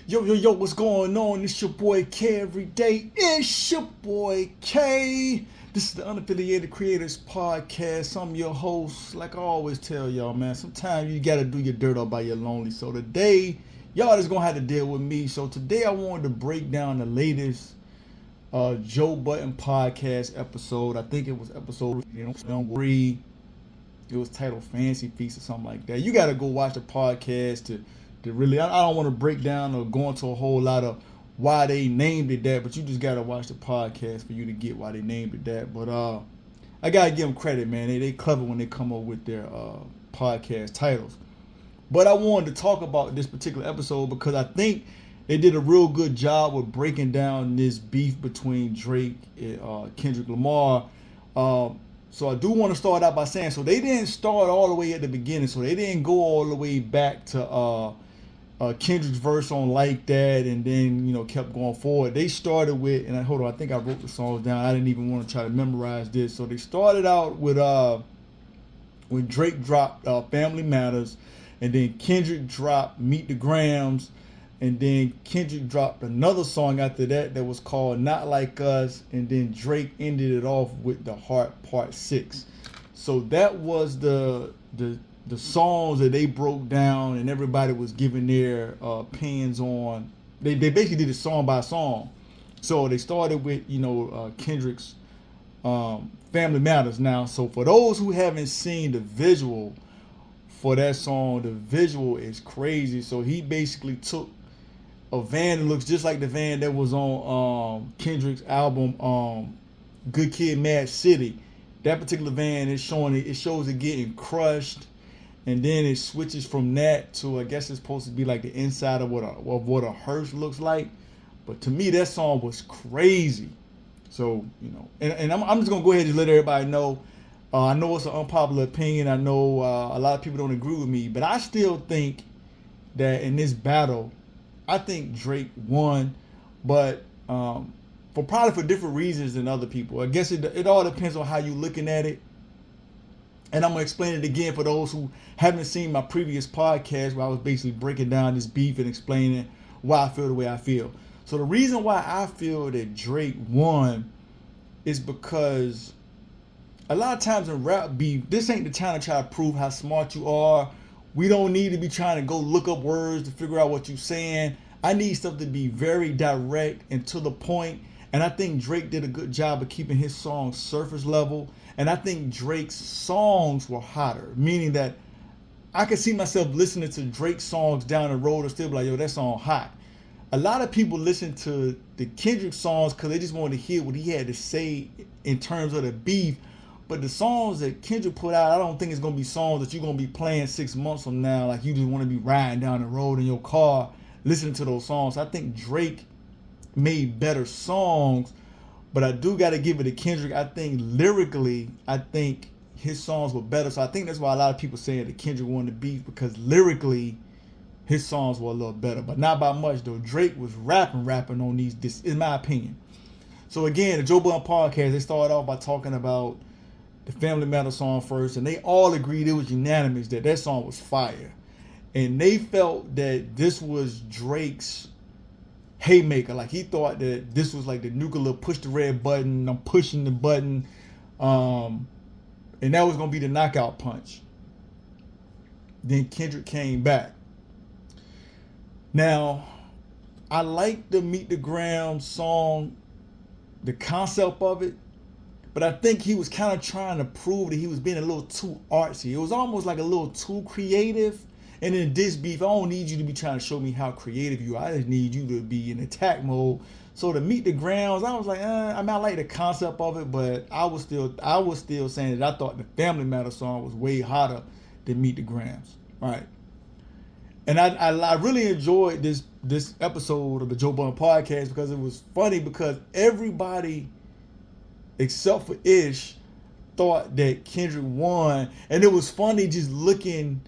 Yo, what's going on? It's your boy KAeveryday. It's your boy K. This is the Unaffiliated Creators Podcast. I'm your host. Like I always tell y'all, man, sometimes you gotta do your dirt all by your lonely. So today, y'all just gonna have to deal with me. So today I wanted to break down the latest Joe Budden podcast episode. I think it was episode 3. It was titled Fancy Feast or something like that. You gotta go watch the podcast to really, I don't want to break down or go into a whole lot of why they named it that, but you just gotta watch the podcast for you to get why they named it that. But I gotta give them credit, man. They clever when they come up with their podcast titles. But I wanted to talk about this particular episode because I think they did a real good job with breaking down this beef between Drake and Kendrick Lamar. So I do want to start out by saying, so they didn't start all the way at the beginning. So they didn't go all the way back to Kendrick's verse on Like That and then, kept going forward. They started with, and hold on, I think I wrote the songs down. I didn't even want to try to memorize this. So they started out with when Drake dropped Family Matters, and then Kendrick dropped Meet the Grams, and then Kendrick dropped another song after that was called Not Like Us, and then Drake ended it off with The Heart Part 6. So that was the songs that they broke down, and everybody was giving their opinions on. They basically did it song by song. So they started with Kendrick's Family Matters. Now, so for those who haven't seen the visual for that song, the visual is crazy. So he basically took a van that looks just like the van that was on Kendrick's album Good Kid, Mad City. That particular van is it shows it getting crushed. And then it switches from that to, I guess it's supposed to be like the inside of what a hearse looks like. But to me, that song was crazy. So, and I'm just going to go ahead and just let everybody know. I know it's an unpopular opinion. I know a lot of people don't agree with me. But I still think that in this battle, I think Drake won. But probably for different reasons than other people. I guess it all depends on how you're looking at it. And I'm going to explain it again for those who haven't seen my previous podcast where I was basically breaking down this beef and explaining why I feel the way I feel. So the reason why I feel that Drake won is because a lot of times in rap beef, this ain't the time to try to prove how smart you are. We don't need to be trying to go look up words to figure out what you're saying. I need stuff to be very direct and to the point. And I think Drake did a good job of keeping his songs surface level. And I think Drake's songs were hotter, meaning that I could see myself listening to Drake's songs down the road and still be like, yo, that song hot. A lot of people listen to the Kendrick songs because they just wanted to hear what he had to say in terms of the beef. But the songs that Kendrick put out, I don't think it's going to be songs that you're going to be playing 6 months from now. Like you just want to be riding down the road in your car listening to those songs. I think Drake made better songs. But I do got to give it to Kendrick. I think lyrically, his songs were better. So I think that's why a lot of people saying that Kendrick won the beef, because lyrically, his songs were a little better. But not by much, though. Drake was rapping on these, this, in my opinion. So again, the Joe Budden podcast, they started off by talking about the Family Matters song first. And they all agreed, it was unanimous, that song was fire. And they felt that this was Drake's haymaker. Like he thought that this was like the nuclear push the red button, I'm pushing the button, and that was gonna be the knockout punch. Then Kendrick came back. Now I like the Meet the Grams song, the concept of it, but I think he was kind of trying to prove that he was being a little too artsy. It was almost like a little too creative. And in this beef, I don't need you to be trying to show me how creative you are. I just need you to be in attack mode. So to Meet the Grams, I was like, I like the concept of it, but I was still saying that I thought the Family Matters song was way hotter than Meet the Grams. All right. And I really enjoyed this episode of the Joe Budden podcast because it was funny because everybody except for Ish thought that Kendrick won. And it was funny just looking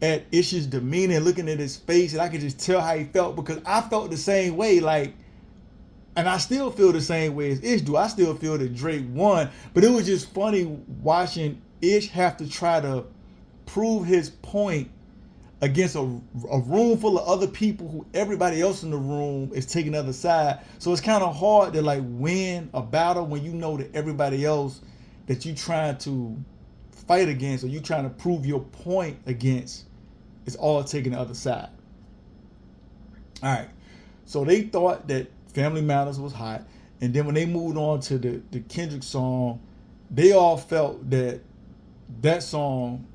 at Ish's demeanor, looking at his face, and I could just tell how he felt because I felt the same way, and I still feel the same way as Ish do. I still feel that Drake won, but it was just funny watching Ish have to try to prove his point against a room full of other people who everybody else in the room is taking the other side. So it's kind of hard to like win a battle when you know that everybody else that you trying to fight against or you trying to prove your point against is all taking the other side. All right. So they thought that Family Matters was hot. And then when they moved on to the Kendrick song, they all felt that that song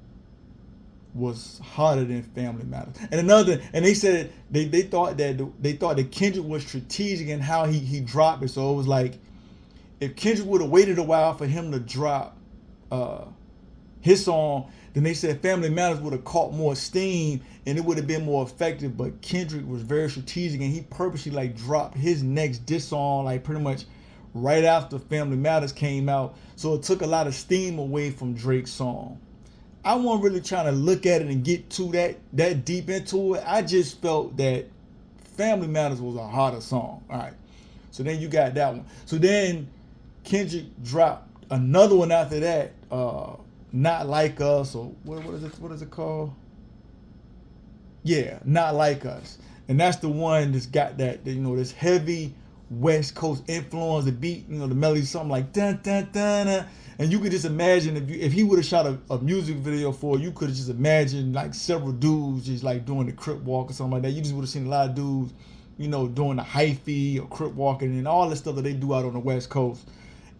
was hotter than Family Matters. And they said they thought that Kendrick was strategic in how he dropped it. So it was like if Kendrick would have waited a while for him to drop his song, then they said Family Matters would have caught more steam and it would have been more effective. But Kendrick was very strategic and he purposely like dropped his next diss song like pretty much right after Family Matters came out. So it took a lot of steam away from Drake's song. I wasn't really trying to look at it and get to that deep into it. I just felt that Family Matters was a hotter song. All right. So then you got that one. So then Kendrick dropped another one after that. Not Like Us, or what is it called? Yeah, Not Like Us. And that's the one that's got that, this heavy West Coast influence. The beat, the melody, something like dun dun dun dun. And you could just imagine if he would have shot a music video for it, you could have just imagined like several dudes just like doing the crip walk or something like that. You just would have seen a lot of dudes, doing the hyphy or crip walking and all the stuff that they do out on the West Coast.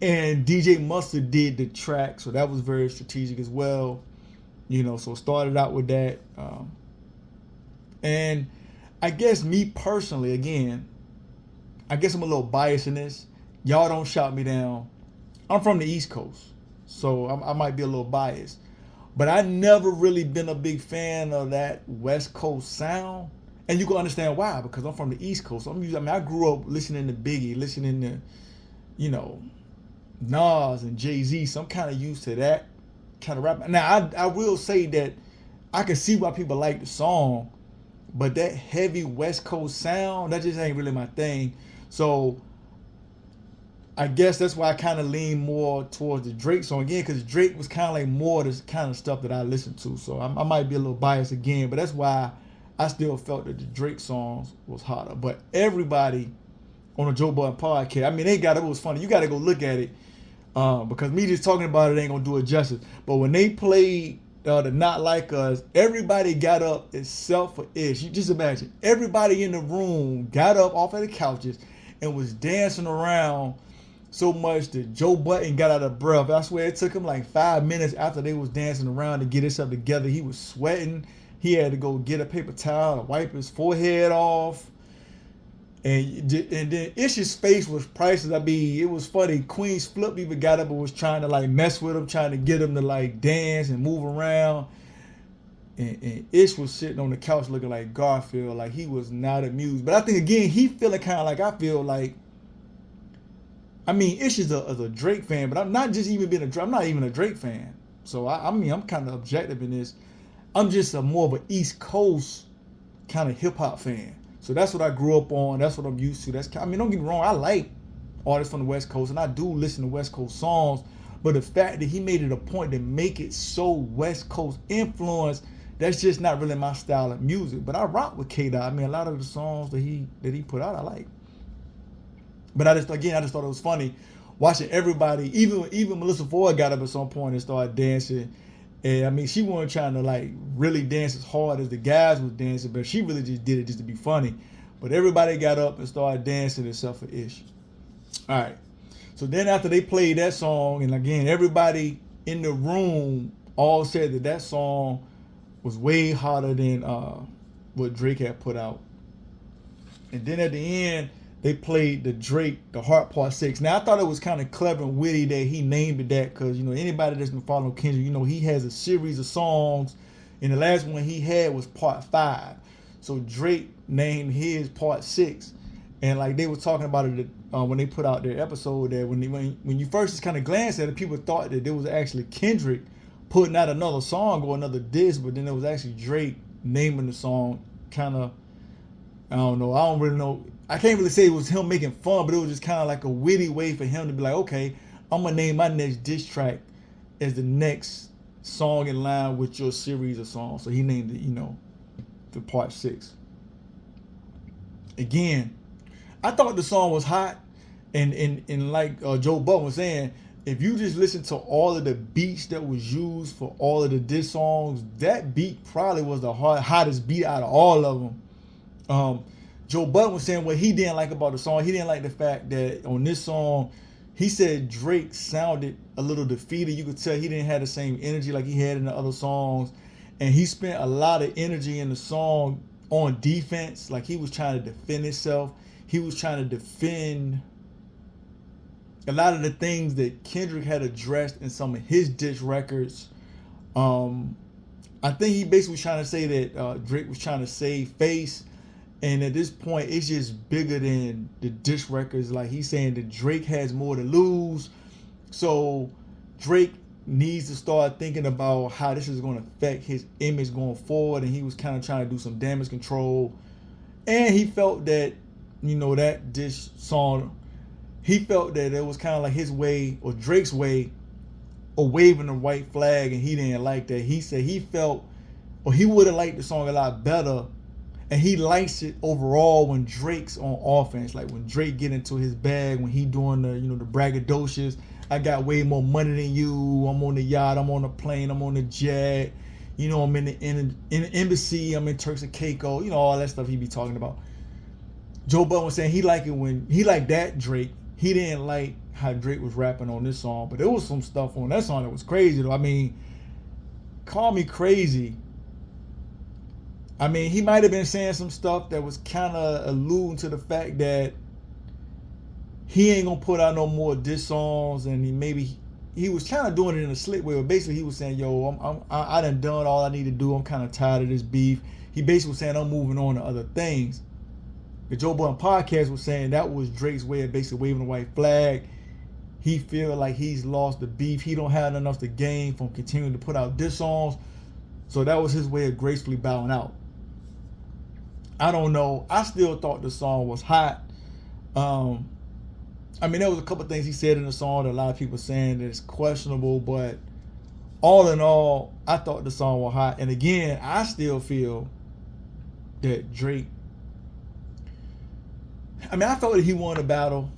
And DJ Mustard did the track, so that was very strategic as well. So started out with that. And I guess me personally, again, I guess I'm a little biased in this. Y'all don't shout me down. I'm from the East Coast, so I might be a little biased. But I never really been a big fan of that West Coast sound. And you can understand why, because I'm from the East Coast. I grew up listening to Biggie, listening to, Nas and Jay-Z, so I'm kind of used to that kind of rap. Now, I will say that I can see why people like the song, but that heavy West Coast sound, that just ain't really my thing. So I guess that's why I kind of lean more towards the Drake song again, because Drake was kind of like more of the kind of stuff that I listened to. So I might be a little biased again, but that's why I still felt that the Drake songs was hotter. But everybody on the Joe Budden podcast, it was funny. You got to go look at it. Because me just talking about it ain't gonna do it justice. But when they played the Not Like Us, everybody got up except for Ish. You just imagine, everybody in the room got up off of the couches and was dancing around so much that Joe Budden got out of breath. I swear it took him like 5 minutes after they was dancing around to get himself together. He was sweating. He had to go get a paper towel to wipe his forehead off. And then Ish's face was priceless. It was funny. Queen's Flip even got up and was trying to like mess with him, trying to get him to like dance and move around. And Ish was sitting on the couch looking like Garfield, like he was not amused. But I think again, he feeling kind of like I feel like. Ish is a Drake fan, but I'm not just even being I'm not even a Drake fan. So I'm kind of objective in this. I'm just more of an East Coast kind of hip hop fan. So that's what I grew up on. That's what I'm used to. Don't get me wrong. I like artists from the West Coast, and I do listen to West Coast songs. But the fact that he made it a point to make it so West Coast influence, that's just not really my style of music. But I rock with K-Dot. A lot of the songs that he put out, I like. But I just thought it was funny watching everybody. Even Melissa Ford got up at some point and started dancing. And she wasn't trying to like really dance as hard as the guys was dancing, but she really just did it just to be funny. But everybody got up and started dancing except for Ish. All right. So then after they played that song, and again, everybody in the room all said that song was way hotter than what Drake had put out. And then at the end, they played the Heart Part 6. Now, I thought it was kind of clever and witty that he named it that because, anybody that's been following Kendrick, he has a series of songs, and the last one he had was Part 5. So Drake named his Part 6. And, like, they were talking about it when they put out their episode that when you first just kind of glanced at it, people thought that it was actually Kendrick putting out another song or another disc, but then it was actually Drake naming the song kind of, I don't know. I don't really know. I can't really say it was him making fun, but it was just kind of like a witty way for him to be like, okay, I'm going to name my next diss track as the next song in line with your series of songs. So he named it, to part 6. Again, I thought the song was hot, and like Joe Budden was saying, if you just listen to all of the beats that was used for all of the diss songs, that beat probably was the hottest beat out of all of them. Joe Budden was saying what he didn't like about the song. He didn't like the fact that on this song, he said Drake sounded a little defeated. You could tell he didn't have the same energy like he had in the other songs. And he spent a lot of energy in the song on defense. Like he was trying to defend himself. He was trying to defend a lot of the things that Kendrick had addressed in some of his diss records. I think he basically was trying to say that Drake was trying to save face. And at this point, it's just bigger than the diss records. Like he's saying that Drake has more to lose. So Drake needs to start thinking about how this is going to affect his image going forward. And he was kind of trying to do some damage control. And he felt that, that diss song, he felt that it was kind of like his way or Drake's way of waving the white flag. And he didn't like that. He said he felt, or he would have liked the song a lot better. And he likes it overall when Drake's on offense, like when Drake get into his bag, when he doing the, the braggadocious. I got way more money than you. I'm on the yacht. I'm on the plane. I'm on the jet. I'm in the embassy. I'm in Turks and Caicos. All that stuff he be talking about. Joe Budden was saying he liked it when he liked that Drake. He didn't like how Drake was rapping on this song, but there was some stuff on that song that was crazy though. I mean, call me crazy. I mean, he might have been saying some stuff that was kind of alluding to the fact that he ain't gonna put out no more diss songs, and he was kind of doing it in a slick way. But basically, he was saying, "Yo, I done all I need to do. I'm kind of tired of this beef." He basically was saying, "I'm moving on to other things." The Joe Budden podcast was saying that was Drake's way of basically waving the white flag. He feel like he's lost the beef. He don't have enough to gain from continuing to put out diss songs, so that was his way of gracefully bowing out. I don't know. I still thought the song was hot. I mean, there was a couple things he said in the song that a lot of people saying that it's questionable, but all in all, I thought the song was hot. And again, I still feel that Drake, I felt that he won the battle.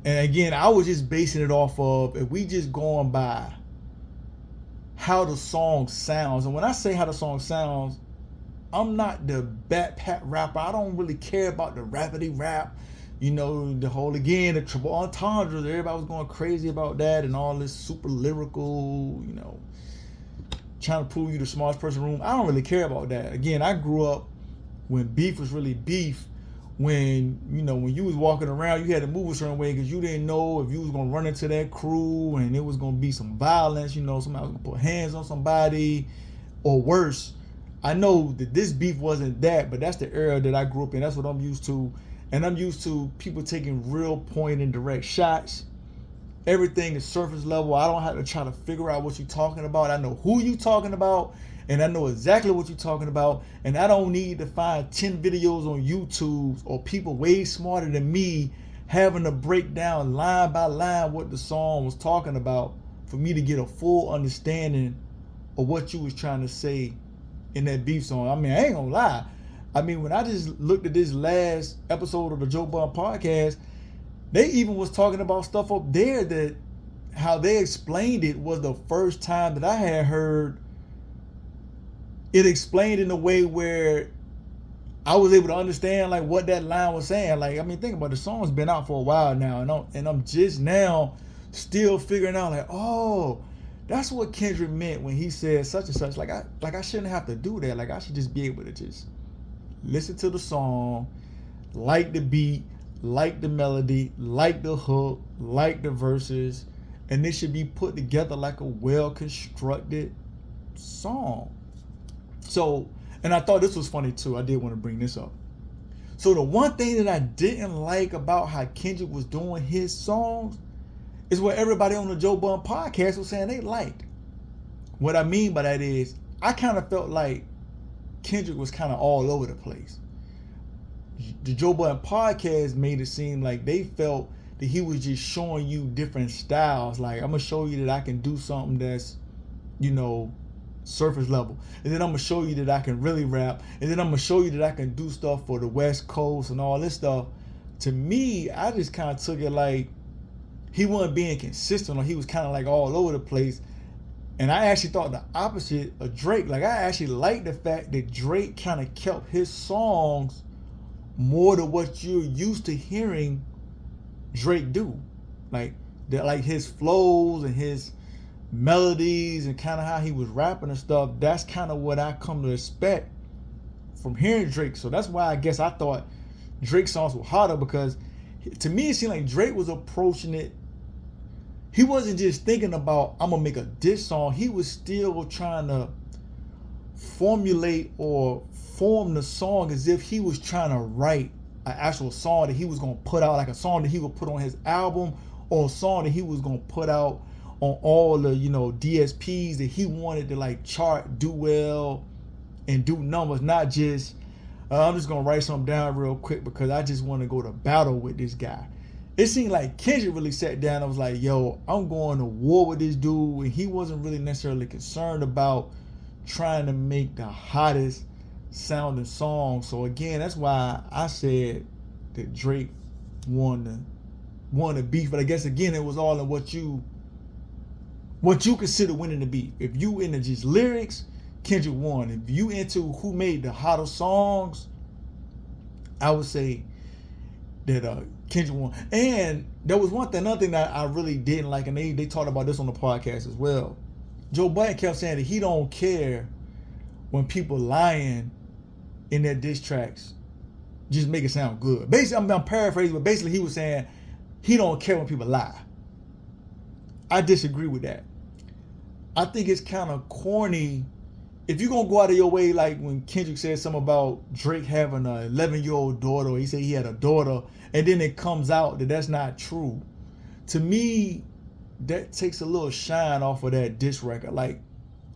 And again, I was just basing it off of, if we just going by how the song sounds. And when I say how the song sounds, I'm not the backpack rapper. I don't really care about the rapidy rap. The whole, again, the triple entendres. Everybody was going crazy about that and all this super lyrical, trying to prove you the smartest person in the room. I don't really care about that. Again, I grew up when beef was really beef. When, when you was walking around, you had to move a certain way because you didn't know if you was going to run into that crew and it was going to be some violence. Somebody was going to put hands on somebody or worse. I know that this beef wasn't that, but that's the era that I grew up in. That's what I'm used to. And I'm used to people taking real point and direct shots. Everything is surface level. I don't have to try to figure out what you're talking about. I know who you're talking about, and I know exactly what you're talking about. And I don't need to find 10 videos on YouTube or people way smarter than me having to break down line by line what the song was talking about for me to get a full understanding of what you was trying to say in that beef song. I ain't gonna lie. When I just looked at this last episode of the Joe Budden podcast, they even was talking about stuff up there that how they explained it was the first time that I had heard it explained in a way where I was able to understand like what that line was saying. Like, think about it, the song's been out for a while now, and I'm just now still figuring out like, oh, that's what Kendrick meant when he said such and such. Like I shouldn't have to do that. Like I should just be able to just listen to the song, like the beat, like the melody, like the hook, like the verses, and it should be put together like a well-constructed song. So, and I thought this was funny too. I did want to bring this up. So the one thing that I didn't like about how Kendrick was doing his songs is what everybody on the Joe Budden podcast was saying they liked. What I mean by that is, I kind of felt like Kendrick was kind of all over the place. The Joe Budden podcast made it seem like they felt that he was just showing you different styles. Like, I'm going to show you that I can do something that's, surface level. And then I'm gonna show you that I can really rap. And then I'm gonna show you that I can do stuff for the West Coast and all this stuff. To me, I just kind of took it like he wasn't being consistent, or he was kind of like all over the place. And I actually thought the opposite of Drake. Like, I actually liked the fact that Drake kind of kept his songs more to what you're used to hearing Drake do. Like his flows and his melodies and kind of how he was rapping and stuff. That's kind of what I come to expect from hearing Drake. So that's why I guess I thought Drake songs were harder, because to me it seemed like Drake was approaching it. He wasn't just thinking about, I'm gonna make a diss song. He was still trying to formulate or form the song as if he was trying to write an actual song that he was gonna put out, like a song that he would put on his album, or a song that he was gonna put out on all the, DSPs that he wanted to like chart, do well, and do numbers, not just I'm just gonna write something down real quick because I just want to go to battle with this guy. It seemed like Kendrick really sat down and was like, yo, I'm going to war with this dude, and he wasn't really necessarily concerned about trying to make the hottest sounding song. So again, that's why I said that Drake won the beef. But I guess again, it was all in what you consider winning the beef. If you into just lyrics, Kendrick won. If you into who made the hottest songs, I would say that Kendrick won. And there was another thing that I really didn't like, and they talked about this on the podcast as well. Joe Budden kept saying that he don't care when people lying in their diss tracks, just make it sound good. Basically, I'm paraphrasing, but basically he was saying he don't care when people lie. I disagree with that. I think it's kind of corny if you're gonna go out of your way, like when Kendrick said something about Drake having an 11-year-old daughter, or he said he had a daughter, and then it comes out that that's not true. To me, that takes a little shine off of that diss record. Like,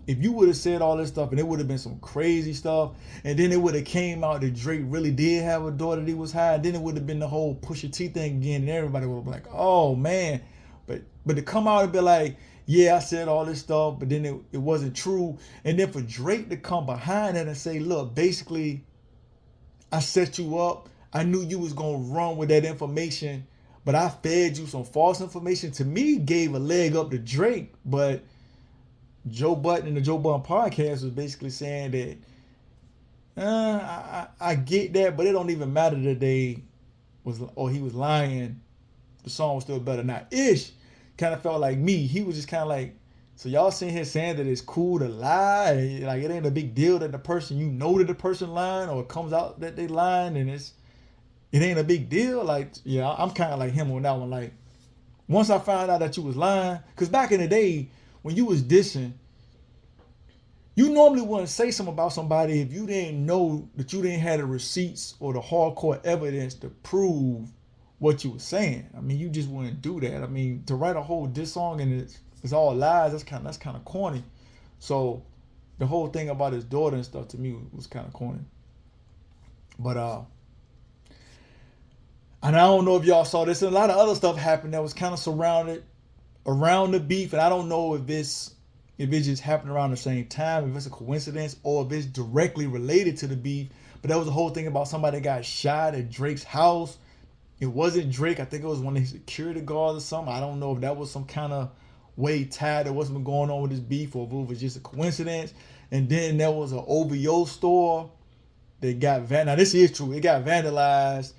if you would have said all this stuff and it would have been some crazy stuff, and then it would have came out that Drake really did have a daughter that he was hiding, then it would have been the whole Pusha T thing again, and everybody would have been like, oh man. But to come out and be like, yeah, I said all this stuff, but then it wasn't true. And then for Drake to come behind it and say, look, basically, I set you up. I knew you was going to run with that information, but I fed you some false information. To me, gave a leg up to Drake. But Joe Budden and the Joe Budden podcast was basically saying that, I get that, but it don't even matter that he was lying. The song was still better. Now, Ish kind of felt like me. He was just kind of like, so y'all sitting here saying that it's cool to lie, like it ain't a big deal that the person, that the person lying, or it comes out that they lying, and it ain't a big deal. Like, yeah, I'm kind of like him on that one. Like, once I found out that you was lying, because back in the day when you was dissing, you normally wouldn't say something about somebody if you didn't know that you didn't have the receipts or the hardcore evidence to prove what you were saying. I mean, you just wouldn't do that. I mean, to write a whole diss song and it's all lies, that's kind of corny. So the whole thing about his daughter and stuff to me was kind of corny. But and I don't know if y'all saw this, and a lot of other stuff happened that was kind of surrounded around the beef, and I don't know if it just happened around the same time, if it's a coincidence, or if it's directly related to the beef. But that was the whole thing about somebody that got shot at Drake's house. It wasn't Drake. I think it was one of his security guards or something. I don't know if that was some kind of way tied to what's been going on with this beef, or if it was just a coincidence. And then there was an OVO store that got now this is true. It got vandalized,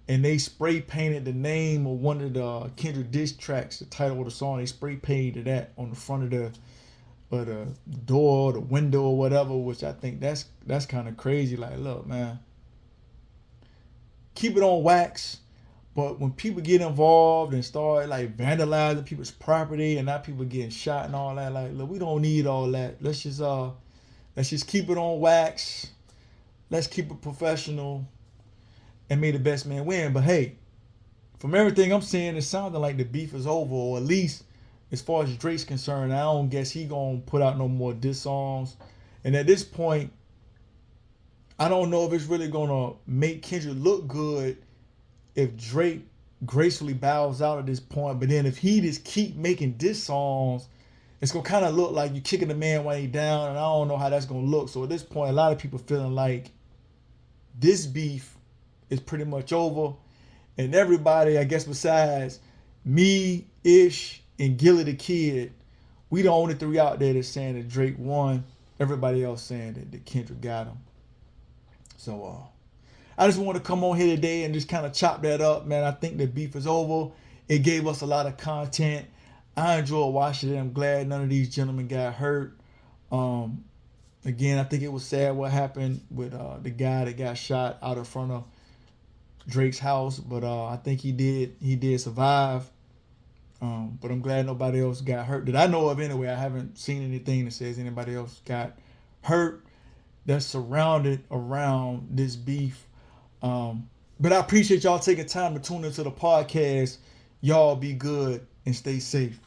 and they spray painted the name of one of the Kendrick diss tracks, the title of the song. They spray painted that on the front of the door, the window, or whatever. Which I think that's kind of crazy. Like, look, man, keep it on wax. But when people get involved and start like vandalizing people's property, and now people getting shot and all that, like, look, we don't need all that. Let's just keep it on wax. Let's keep it professional, and may the best man win. But hey, from everything I'm seeing, it's sounding like the beef is over, or at least as far as Drake's concerned, I don't guess he gonna put out no more diss songs. And at this point, I don't know if it's really gonna make Kendrick look good if Drake gracefully bows out at this point. But then if he just keep making diss songs, it's gonna kind of look like you kicking the man while he down, and I don't know how that's gonna look. So at this point, a lot of people feeling like this beef is pretty much over, and everybody, I guess, besides me, Ish, and Gilly the Kid, we the only three out there that's saying that Drake won. Everybody else saying that Kendrick got him. So I just want to come on here today and just kind of chop that up, man. I think the beef is over. It gave us a lot of content. I enjoyed watching it. I'm glad none of these gentlemen got hurt. Again, I think it was sad what happened with the guy that got shot out in front of Drake's house, but I think he did survive. But I'm glad nobody else got hurt that I know of anyway. I haven't seen anything that says anybody else got hurt that's surrounded around this beef. But I appreciate y'all taking time to tune into the podcast. Y'all be good and stay safe.